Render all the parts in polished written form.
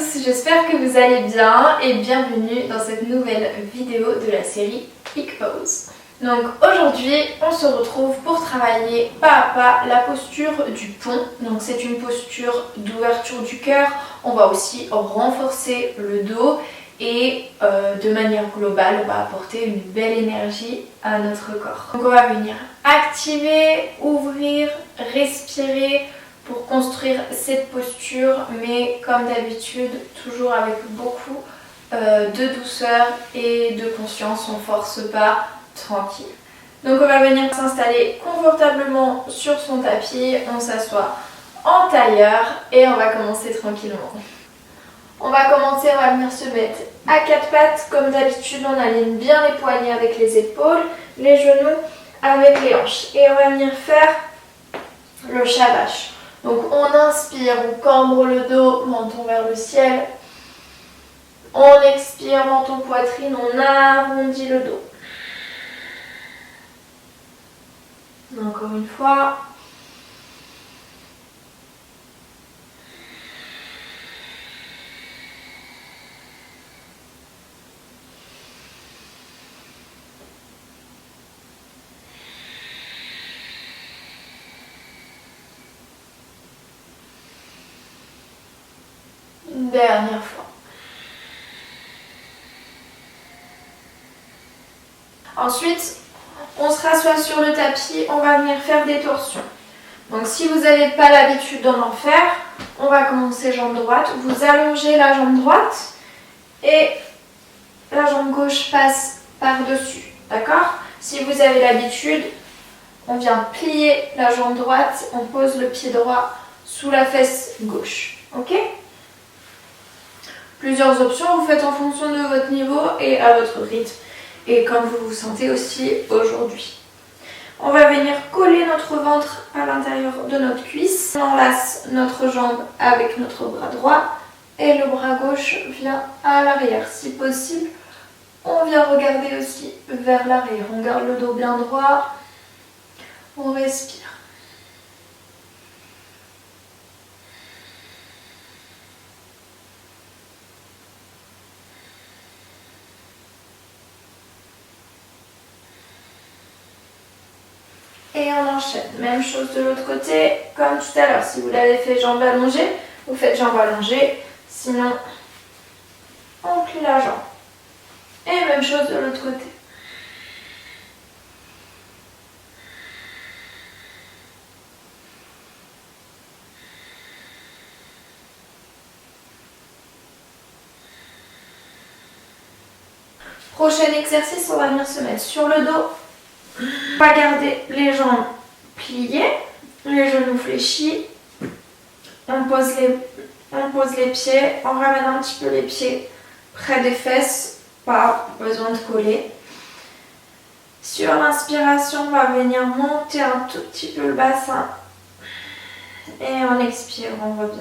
tous, j'espère que vous allez bien et bienvenue dans cette nouvelle vidéo de la série Quick Pose. Donc aujourd'hui, on se retrouve pour travailler pas à pas la posture du pont. Donc c'est une posture d'ouverture du cœur. On va aussi renforcer le dos et de manière globale, on va apporter une belle énergie à notre corps. Donc on va venir activer, ouvrir, respirer pour construire cette posture, mais comme d'habitude, toujours avec beaucoup de douceur et de conscience. On ne force pas, tranquille. Donc on va venir s'installer confortablement sur son tapis, on s'assoit en tailleur et on va commencer tranquillement. On va venir se mettre à quatre pattes. Comme d'habitude, on aligne bien les poignets avec les épaules, les genoux avec les hanches. Et on va venir faire le shavash. Donc on inspire, on cambre le dos, menton vers le ciel. On expire, menton poitrine, on arrondit le dos. Encore une fois. Une dernière fois. Ensuite, on se rassoit sur le tapis, on va venir faire des torsions. Donc si vous n'avez pas l'habitude d'en faire, on va commencer jambe droite. Vous allongez la jambe droite et la jambe gauche passe par-dessus. D'accord? Si vous avez l'habitude, on vient plier la jambe droite, on pose le pied droit sous la fesse gauche. Ok? Plusieurs options, vous faites en fonction de votre niveau et à votre rythme. Et comme vous vous sentez aussi aujourd'hui. On va venir coller notre ventre à l'intérieur de notre cuisse. On enlace notre jambe avec notre bras droit et le bras gauche vient à l'arrière. Si possible, on vient regarder aussi vers l'arrière. On garde le dos bien droit. On respire. Et on enchaîne. Même chose de l'autre côté, comme tout à l'heure. Si vous l'avez fait jambes allongées, vous faites jambes allongées. Sinon, on plie la jambe. Et même chose de l'autre côté. Prochain exercice, on va venir se mettre sur le dos. On va garder les jambes pliées, les genoux fléchis. On pose les pieds, on ramène un petit peu les pieds près des fesses, pas besoin de coller. Sur l'inspiration, on va venir monter un tout petit peu le bassin. Et on expire, on revient.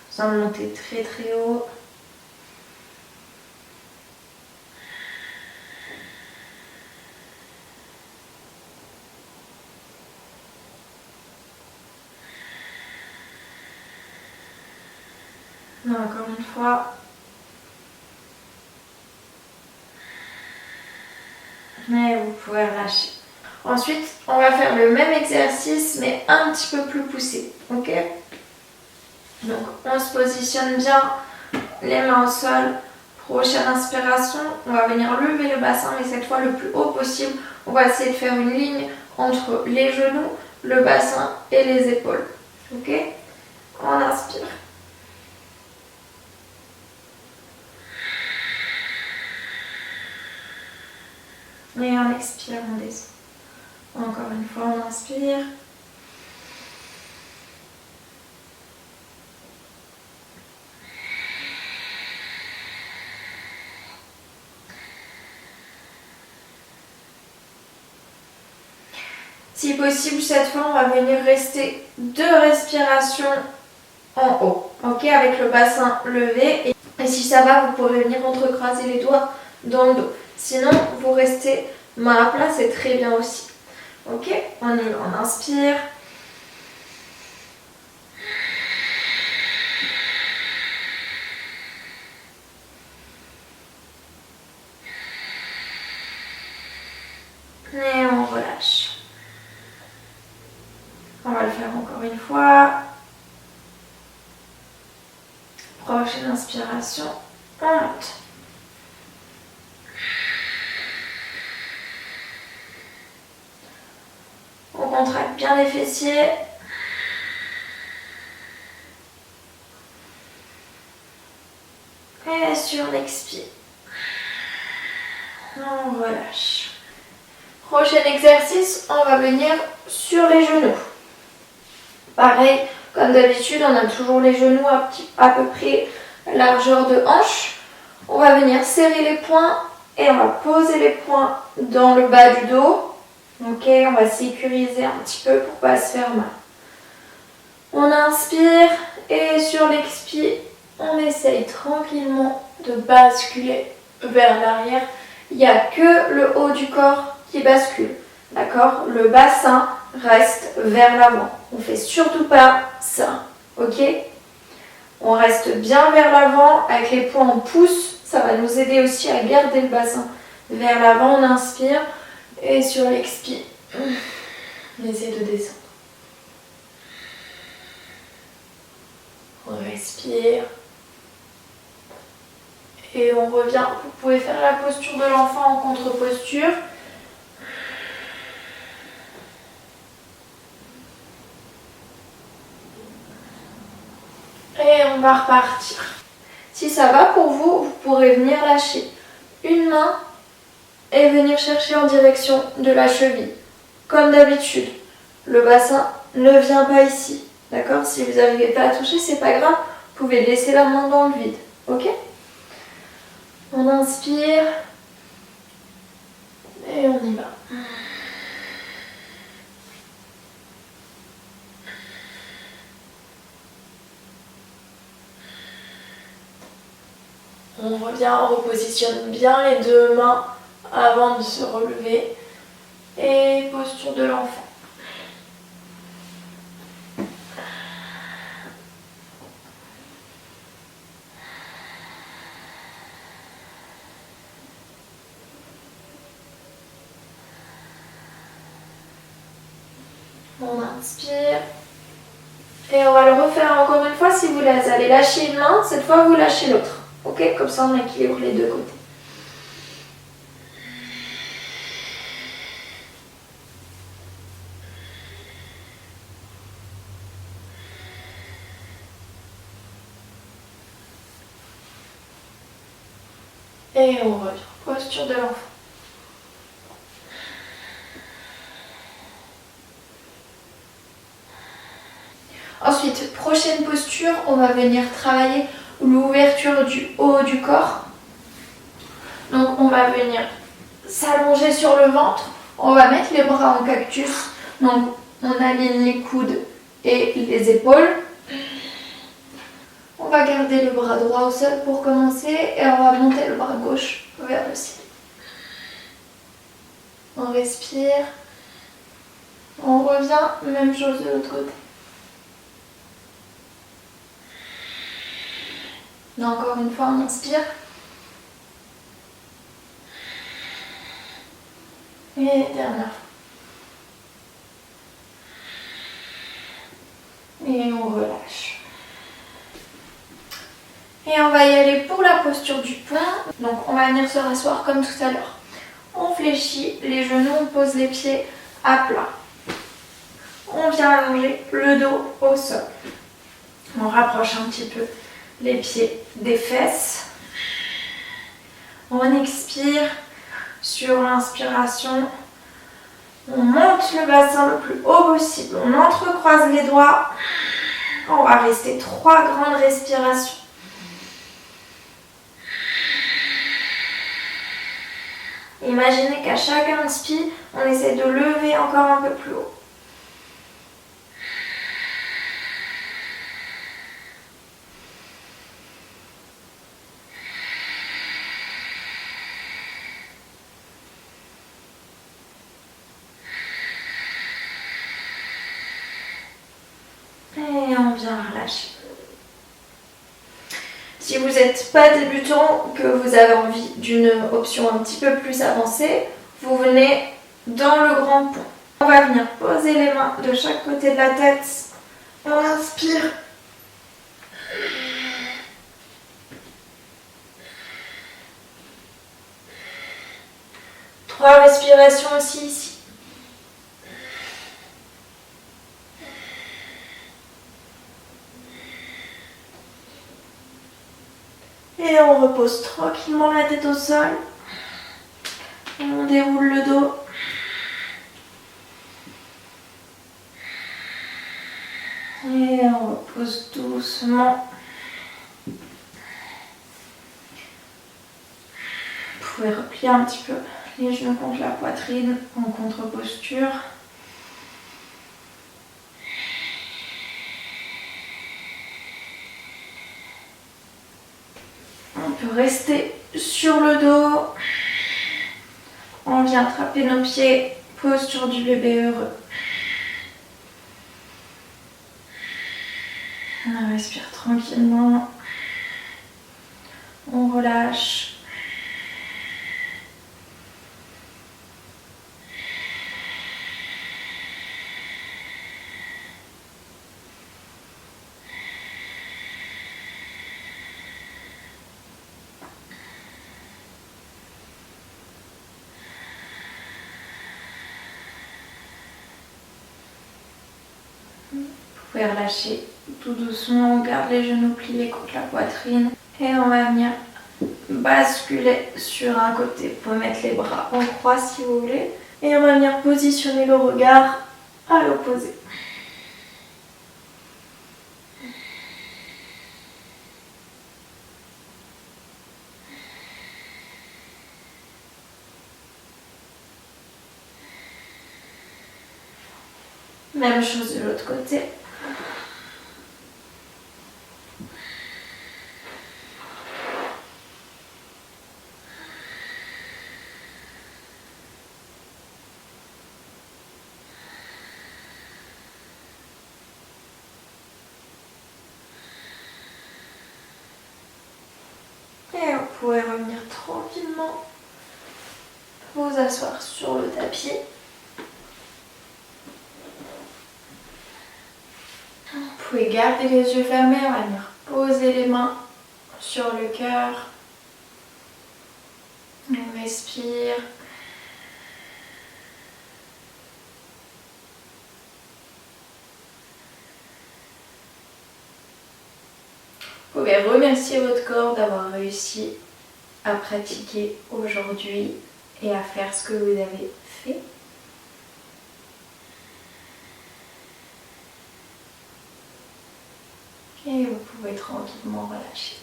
Sans monter très très haut. Encore une fois. Et vous pouvez relâcher. Ensuite, on va faire le même exercice mais un petit peu plus poussé. Ok ? Donc on se positionne bien, les mains au sol. Prochaine inspiration, on va venir lever le bassin, mais cette fois le plus haut possible. On va essayer de faire une ligne entre les genoux, le bassin et les épaules. Ok? On inspire. Et on expire, on descend. Encore une fois, on inspire. Si possible, cette fois, on va venir rester 2 respirations en haut, ok, avec le bassin levé. Et si ça va, vous pourrez venir entrecroiser les doigts dans le dos. Sinon, vous restez main à plat, c'est très bien aussi. Ok, on y va, on inspire. Et on relâche. On va le faire encore une fois. Prochaine inspiration, on monte. On contracte bien les fessiers. Et sur l'expire, on relâche. Prochain exercice, on va venir sur les genoux. Pareil, comme d'habitude, on a toujours les genoux à peu près largeur de hanche. On va venir serrer les poings et on va poser les poings dans le bas du dos. Ok, on va sécuriser un petit peu pour ne pas se faire mal. On inspire et sur l'expire, on essaye tranquillement de basculer vers l'arrière. Il n'y a que le haut du corps qui bascule. D'accord? Le bassin reste vers l'avant. On ne fait surtout pas ça. Ok? On reste bien vers l'avant. Avec les poings, on pousse. Ça va nous aider aussi à garder le bassin vers l'avant. On inspire. Et sur l'expire, on essaie de descendre. On respire. Et on revient. Vous pouvez faire la posture de l'enfant en contre-posture. Et on va repartir. Si ça va pour vous, vous pourrez venir lâcher une main et venir chercher en direction de la cheville. Comme d'habitude, le bassin ne vient pas ici. D'accord? Si vous n'arrivez pas à toucher, c'est pas grave. Vous pouvez laisser la main dans le vide. Ok? On inspire. Et on y va. On revient, on repositionne bien les deux mains avant de se relever. Et posture de l'enfant. On inspire. Et on va le refaire encore une fois. Si vous allez lâcher une main, cette fois vous lâchez l'autre. Ok? Comme ça on équilibre les deux côtés. Et on revient. Posture de l'enfant. Ensuite, prochaine posture, on va venir travailler l'ouverture du haut du corps. Donc on va venir s'allonger sur le ventre. On va mettre les bras en cactus. Donc on aligne les coudes et les épaules. On va garder le bras droit au sol pour commencer et on va monter le bras gauche vers le ciel. On respire. On revient, même chose de l'autre côté. Et encore une fois, on inspire. Et dernière fois. Et on relâche. Et on va y aller pour la posture du point. Donc on va venir se rasseoir comme tout à l'heure. On fléchit les genoux, on pose les pieds à plat. On vient allonger le dos au sol. On rapproche un petit peu les pieds des fesses. On expire. Sur l'inspiration, on monte le bassin le plus haut possible. On entrecroise les doigts. On va rester 3 grandes respirations. Imaginez qu'à chaque inspire, on essaie de lever encore un peu plus haut. bien relâcher. Si vous n'êtes pas débutant, que vous avez envie d'une option un petit peu plus avancée, vous venez dans le grand pont. On va venir poser les mains de chaque côté de la tête. On inspire. Trois respirations aussi ici. Et on repose tranquillement la tête au sol. On déroule le dos. Et on repose doucement. Vous pouvez replier un petit peu les genoux contre la poitrine en contre-posture. On peut rester sur le dos. On vient attraper nos pieds, posture du bébé heureux. On respire tranquillement. On relâche. Vous pouvez relâcher tout doucement, on garde les genoux pliés contre la poitrine et on va venir basculer sur un côté. Vous pouvez mettre les bras en croix si vous voulez et on va venir positionner le regard à l'opposé. Même chose de l'autre côté. Et vous pouvez revenir tranquillement, vous asseoir sur le tapis. Vous pouvez garder les yeux fermés, on va venir poser les mains sur le cœur. On respire. Vous pouvez remercier votre corps d'avoir réussi à pratiquer aujourd'hui et à faire ce que vous avez fait. Et vous pouvez tranquillement relâcher.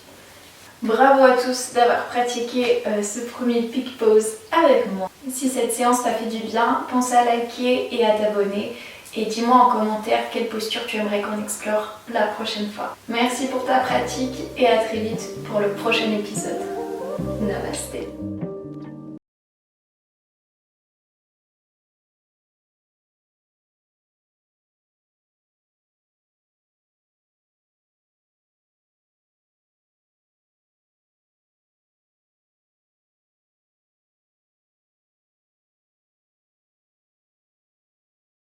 Bravo à tous d'avoir pratiqué ce premier peak pose avec moi. Si cette séance t'a fait du bien, pense à liker et à t'abonner. Et dis-moi en commentaire quelle posture tu aimerais qu'on explore la prochaine fois. Merci pour ta pratique et à très vite pour le prochain épisode. Namasté.